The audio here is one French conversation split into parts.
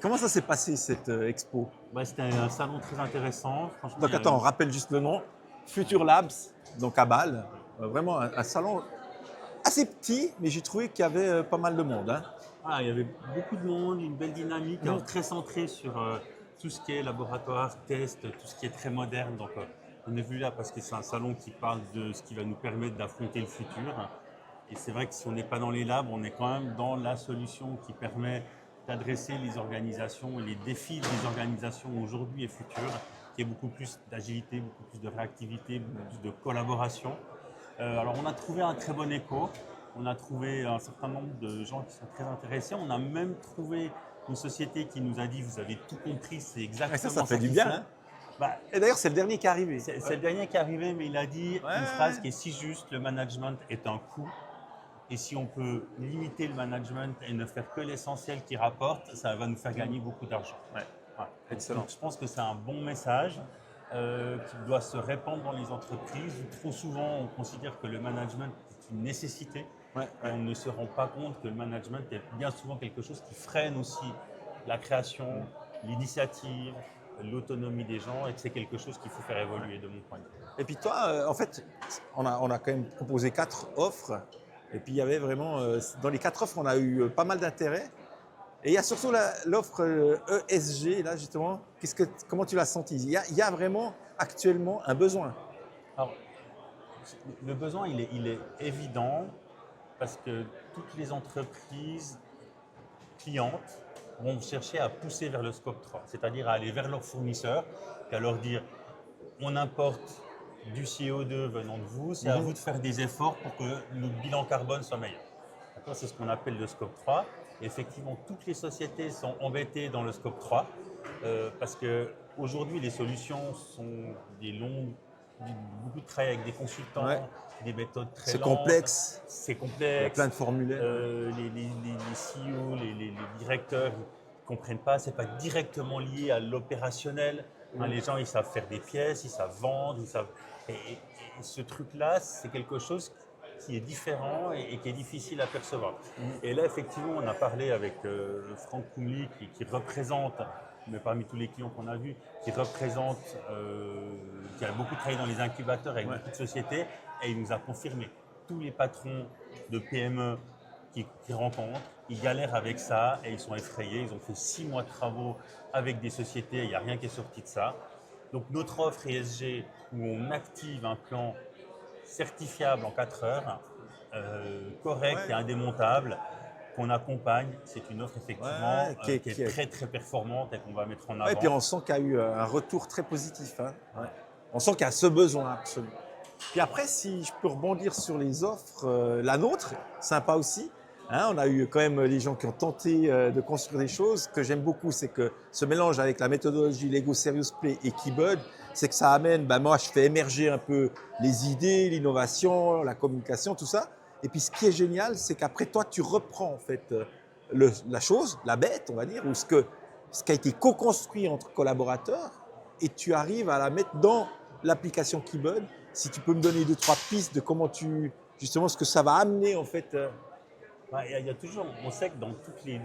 Comment ça s'est passé cette expo? Bah, c'était un salon très intéressant. Franchement, Donc attends, on rappelle juste le nom. Future Labs, donc à Bâle. Vraiment un salon assez petit, mais j'ai trouvé qu'il y avait pas mal de monde, hein. il y avait beaucoup de monde, une belle dynamique, Mm. très centrée sur tout ce qui est laboratoire, test, tout ce qui est très moderne. Donc, on est venu là parce que c'est un salon qui parle de ce qui va nous permettre d'affronter le futur. Et c'est vrai que si on n'est pas dans les labs, on est quand même dans la solution qui permet d'adresser les organisations et les défis des organisations aujourd'hui et futures, qui est beaucoup plus d'agilité, beaucoup plus de réactivité, beaucoup plus de collaboration. Alors on a trouvé un très bon écho, on a trouvé un certain nombre de gens qui sont très intéressés, on a même trouvé une société qui nous a dit vous avez tout compris, c'est Et exactement ça fait du qu'il bien, faut. hein. Bah, Et d'ailleurs, c'est le dernier qui est arrivé. c'est le dernier qui est arrivé, mais il a dit Ouais, une phrase qui est si juste, le management est un coût. Et si on peut limiter le management et ne faire que l'essentiel qui rapporte, ça va nous faire gagner beaucoup d'argent. ouais. Voilà. Excellent. Donc, je pense que c'est un bon message qui doit se répandre dans les entreprises. Trop souvent, on considère que le management est une nécessité Ouais, et ouais. on ne se rend pas compte que le management est bien souvent quelque chose qui freine aussi la création, l'initiative, l'autonomie des gens et que c'est quelque chose qu'il faut faire évoluer de mon point de vue. Et puis toi, en fait, on a quand même proposé 4 offres. Et puis il y avait vraiment, dans les 4 offres, on a eu pas mal d'intérêt. Et il y a surtout l'offre ESG, là justement. Comment tu l'as senti? Il y a vraiment actuellement un besoin. Alors, le besoin, il est évident parce que toutes les entreprises clientes vont chercher à pousser vers le scope 3, c'est-à-dire à aller vers leurs fournisseurs et à leur dire on importe du CO2 venant de vous, c'est à vous de faire des efforts pour que notre bilan carbone soit meilleur. D'accord, c'est ce qu'on appelle le scope 3. Et effectivement, toutes les sociétés sont embêtées dans le scope 3 parce qu'aujourd'hui, les solutions sont beaucoup de travail avec des consultants, Ouais. des méthodes très C'est lentes, complexe. c'est Il y a complexe. plein de formulaires. Les CEO, les directeurs ne comprennent pas, ce n'est pas directement lié à l'opérationnel. Les gens, ils savent faire des pièces, ils savent vendre, ils savent. Et ce truc-là, c'est quelque chose qui est différent et qui est difficile à percevoir. Et là, effectivement, on a parlé avec Franck Koumli, qui représente, mais parmi tous les clients qu'on a vus, qui a beaucoup travaillé dans les incubateurs avec beaucoup de sociétés, et il nous a confirmé. Tous les patrons de PME qui rencontrent, ils galèrent avec ça et ils sont effrayés. Ils ont fait 6 mois de travaux avec des sociétés et il n'y a rien qui est sorti de ça. Donc notre offre ESG, où on active un plan certifiable en 4 heures, correct Ouais. et indémontable, qu'on accompagne, c'est une offre effectivement Ouais, qui est très très performante et qu'on va mettre en ouais, et puis avant. on sent qu'il y a eu un retour très positif, hein. Ouais. On sent qu'il y a ce besoin absolu. Puis après, si je peux rebondir sur les offres, la nôtre, sympa aussi, hein, on a eu quand même les gens qui ont tenté de construire des choses. Ce que j'aime beaucoup, c'est que ce mélange avec la méthodologie Lego Serious Play et Keybud, c'est que ça amène, moi je fais émerger un peu les idées, l'innovation, la communication, tout ça. Et puis ce qui est génial, c'est qu'après toi, tu reprends en fait la chose, la bête, on va dire, ou ce qui a été co-construit entre collaborateurs, et tu arrives à la mettre dans l'application Keybud. Si tu peux me donner 2, 3 pistes de comment justement ce que ça va amener en fait. Il y a toujours, on sait que dans toutes les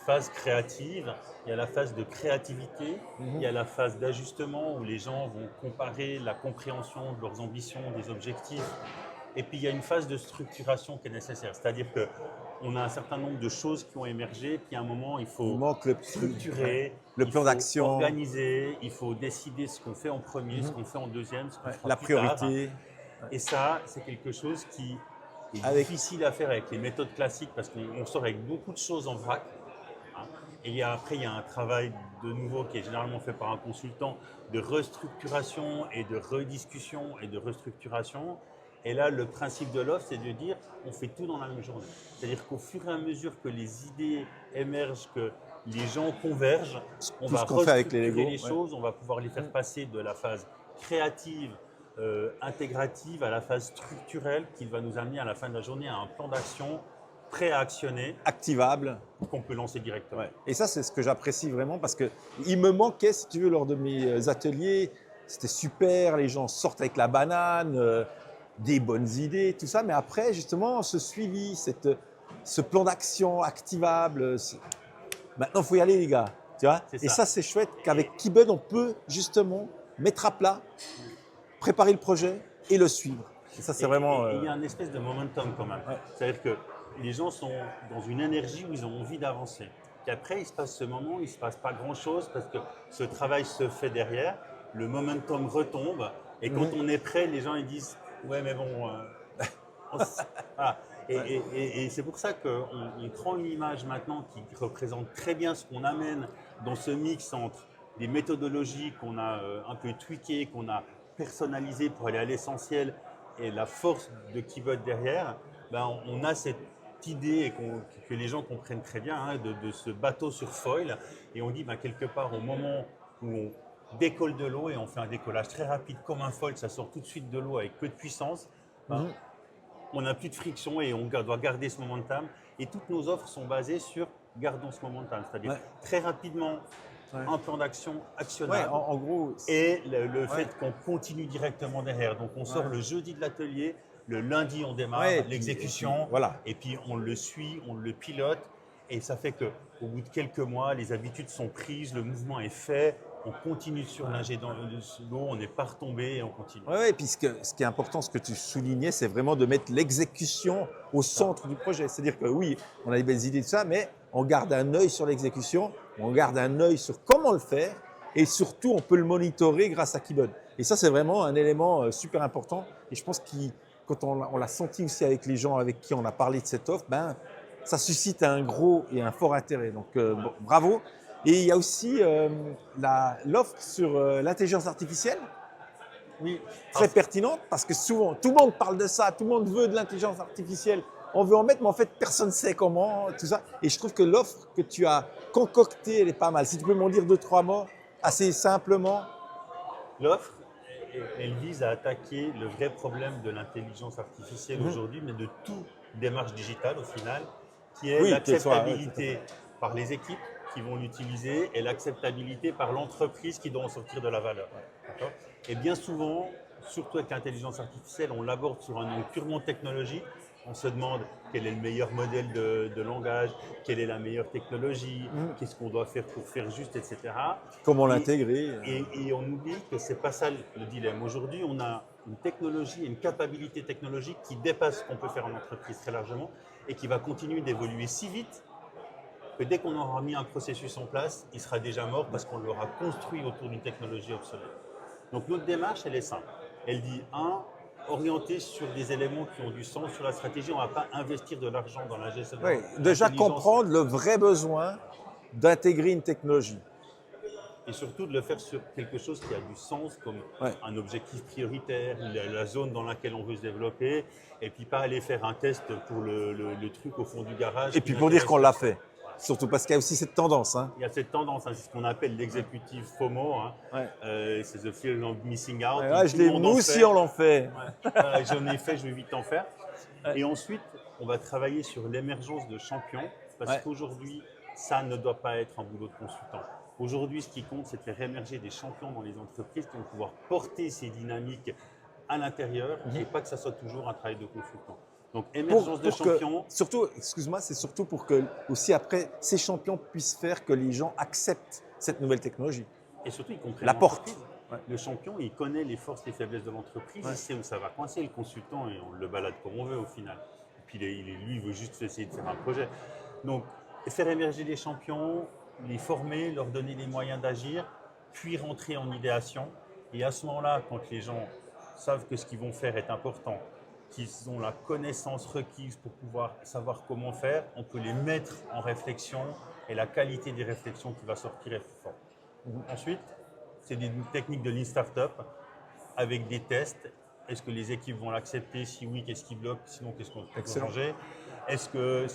phases créatives, il y a la phase de créativité, il y a la phase d'ajustement où les gens vont comparer la compréhension de leurs ambitions, des objectifs. Et puis il y a une phase de structuration qui est nécessaire, c'est-à-dire qu'on a un certain nombre de choses qui ont émergé, puis à un moment il Il faut manque structurer, le il plan faut d'action, organiser, il faut décider ce qu'on fait en premier, ce qu'on fait en deuxième, ce qu'on fera la plus tard. priorité. Et ça, c'est quelque chose qui est Avec, difficile à faire avec les méthodes classiques parce qu'on sort avec beaucoup de choses en vrac. Hein. Et après, il y a un travail de nouveau qui est généralement fait par un consultant de restructuration et de rediscussion et de restructuration. Et là, le principe de l'offre, c'est de dire on fait tout dans la même journée. C'est-à-dire qu'au fur et à mesure que les idées émergent, que les gens convergent, on tout va ce qu'on fait avec les restructurer Lego. les choses, on va pouvoir les faire passer de la phase créative intégrative à la phase structurelle qui va nous amener à la fin de la journée à un plan d'action prêt à actionner Activable. qu'on peut lancer directement. Ouais. Et ça, c'est ce que j'apprécie vraiment parce que il me manquait, si tu veux, lors de mes ateliers, c'était super, les gens sortent avec la banane, des bonnes idées, tout ça, mais après, justement, ce suivi, ce plan d'action activable, maintenant, il faut y aller, les gars. Tu vois? C'est Et ça. ça, c'est chouette qu'avec Keybud, on peut justement mettre à plat, préparer le projet et le suivre. Et ça, c'est vraiment… Et il y a un espèce de momentum quand même. Ouais. C'est-à-dire que les gens sont dans une énergie où ils ont envie d'avancer. Puis après, il se passe ce moment, il ne se passe pas grand-chose parce que ce travail se fait derrière, le momentum retombe, et quand on est prêt, les gens ils disent « ouais mais bon… Voilà. Et c'est pour ça qu'on prend une image maintenant qui représente très bien ce qu'on amène dans ce mix entre des méthodologies qu'on a un peu tweakées, qu'on a personnalisées pour aller à l'essentiel et la force de Keybud derrière. Ben, on a cette idée et que les gens comprennent très bien hein, de ce bateau sur foil. Et on dit ben, quelque part au moment où on décolle de l'eau et on fait un décollage très rapide comme un foil, ça sort tout de suite de l'eau avec peu de puissance. Ben, on n'a plus de friction et on doit garder ce momentum. Et toutes nos offres sont basées sur gardons ce momentum, c'est-à-dire très rapidement un plan d'action actionnable en gros, et le fait qu'on continue directement derrière. Donc on sort le jeudi de l'atelier, le lundi on démarre l'exécution voilà. et puis on le suit, on le pilote et ça fait qu'au bout de quelques mois, les habitudes sont prises, le mouvement est fait, on continue sur l'ingé dans l'eau, on n'est pas retombé et on continue. Oui, et puis ce qui est important, ce que tu soulignais, c'est vraiment de mettre l'exécution au centre du projet. C'est-à-dire que oui, on a des belles idées de ça, mais on garde un œil sur l'exécution, on garde un œil sur comment le faire, et surtout, on peut le monitorer grâce à Keybud. Et ça, c'est vraiment un élément super important. Et je pense que quand on l'a senti aussi avec les gens avec qui on a parlé de cette offre, ben, ça suscite un gros et un fort intérêt. Donc, bon, bravo. Et il y a aussi l'offre sur l'intelligence artificielle. Oui, Très pertinente parce que souvent, tout le monde parle de ça, tout le monde veut de l'intelligence artificielle. On veut en mettre, mais en fait, personne ne sait comment, tout ça. Et je trouve que l'offre que tu as concoctée, elle est pas mal. Si tu peux m'en dire 2-3 mots, assez simplement. l'offre, elle vise à attaquer le vrai problème de l'intelligence artificielle aujourd'hui, mais de toute démarche digitale au final, qui est l'acceptabilité par les équipes qui vont l'utiliser et l'acceptabilité par l'entreprise qui doit en sortir de la valeur. Et bien souvent, surtout avec l'intelligence artificielle, on l'aborde sur un angle purement technologique. On se demande quel est le meilleur modèle de langage, quelle est la meilleure technologie, qu'est-ce qu'on doit faire pour faire juste, etc. Comment l'intégrer. Et on oublie que ce n'est pas ça le dilemme. Aujourd'hui, on a une technologie, une capacité technologique qui dépasse ce qu'on peut faire en entreprise très largement et qui va continuer d'évoluer si vite que dès qu'on aura mis un processus en place, il sera déjà mort parce qu'on l'aura construit autour d'une technologie obsolète. Donc notre démarche, elle est simple. Elle dit, orienter sur des éléments qui ont du sens sur la stratégie. On ne va pas investir de l'argent dans la gestion. Oui, déjà comprendre le vrai besoin d'intégrer une technologie. Et surtout de le faire sur quelque chose qui a du sens, comme un objectif prioritaire, la zone dans laquelle on veut se développer, et puis pas aller faire un test pour le truc au fond du garage. Et puis pour dire qu'on l'a fait. Surtout parce qu'il y a aussi cette tendance. Il y a cette tendance, c'est ce qu'on appelle l'exécutif FOMO, c'est the fear of missing out. Nous aussi on l'en fait. J'en ai fait, je vais vite en faire. Et ensuite, on va travailler sur l'émergence de champions, parce qu'aujourd'hui, ça ne doit pas être un boulot de consultant. Aujourd'hui, ce qui compte, c'est de faire émerger des champions dans les entreprises qui vont pouvoir porter ces dynamiques à l'intérieur et pas que ça soit toujours un travail de consultant. Donc, émergence de champions. Surtout, excuse-moi, c'est surtout pour que, aussi après, ces champions puissent faire que les gens acceptent cette nouvelle technologie. Et surtout, ils comprennent la porte. Le champion, il connaît les forces et les faiblesses de l'entreprise, il sait où ça va coincer. Le consultant, et on le balade comme on veut au final. Et puis, lui, il veut juste essayer de faire un projet. Donc, faire émerger les champions, les former, leur donner les moyens d'agir, puis rentrer en idéation. Et à ce moment-là, quand les gens savent que ce qu'ils vont faire est important, qu'ils ont la connaissance requise pour pouvoir savoir comment faire, on peut les mettre en réflexion et la qualité des réflexions qui va sortir est forte. Ensuite, c'est des techniques de Lean Startup avec des tests. Est-ce que les équipes vont l'accepter? Si oui, qu'est-ce qui bloque? Sinon, qu'est-ce qu'on peut changer? Est-ce que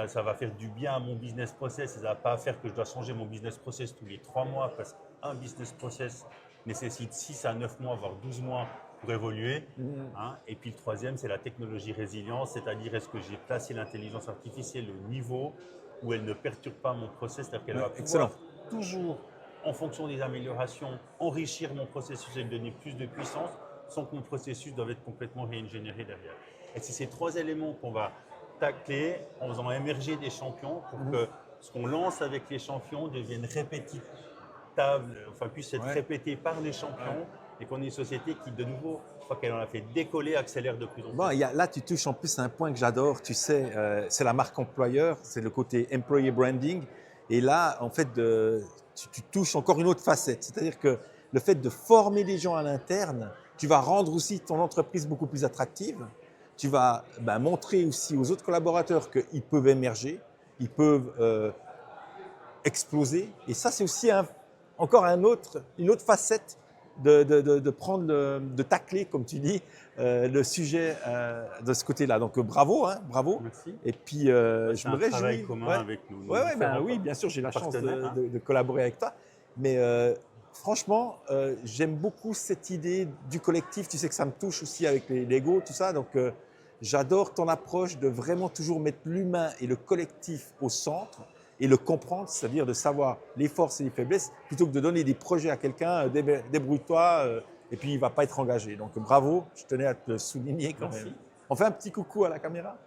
ça va faire du bien à mon business process? Ça ne va pas faire que je dois changer mon business process tous les 3 mois parce qu'un business process nécessite 6 à 9 mois, voire 12 mois pour évoluer. Et puis le troisième, c'est la technologie résilience, c'est-à-dire est-ce que j'ai placé l'intelligence artificielle au niveau où elle ne perturbe pas mon process, c'est-à-dire qu'elle va pouvoir toujours, en fonction des améliorations, enrichir mon processus et me donner plus de puissance sans que mon processus doive être complètement réingénéré derrière. Et c'est ces 3 éléments qu'on va tacler en faisant émerger des champions pour que ce qu'on lance avec les champions devienne répétitable, enfin puisse être Ouais. répété par les champions, et qu'on ait une société qui, de nouveau, une fois qu'elle en a fait décoller, accélère de plus en plus. Bon, là, tu touches en plus à un point que j'adore, tu sais, c'est la marque employeur, c'est le côté employee branding. Et là, en fait, tu touches encore une autre facette. C'est-à-dire que le fait de former les gens à l'interne, tu vas rendre aussi ton entreprise beaucoup plus attractive. Tu vas montrer aussi aux autres collaborateurs qu'ils peuvent émerger, ils peuvent exploser. Et ça, c'est aussi encore une autre facette de prendre, de tacler, comme tu dis, le sujet de ce côté-là. Donc bravo, hein, bravo. Merci. Et puis C'est je me un réjouis. travail commun Ouais. avec nous. Oui, bien sûr, j'ai la chance partenaires, hein. de collaborer avec toi. Mais franchement, j'aime beaucoup cette idée du collectif. Tu sais que ça me touche aussi avec les Lego, tout ça. Donc j'adore ton approche de vraiment toujours mettre l'humain et le collectif au centre et le comprendre, c'est-à-dire de savoir les forces et les faiblesses, plutôt que de donner des projets à quelqu'un, débrouille-toi, et puis il ne va pas être engagé. Donc bravo, je tenais à te le souligner quand Merci. même. On fait un petit coucou à la caméra.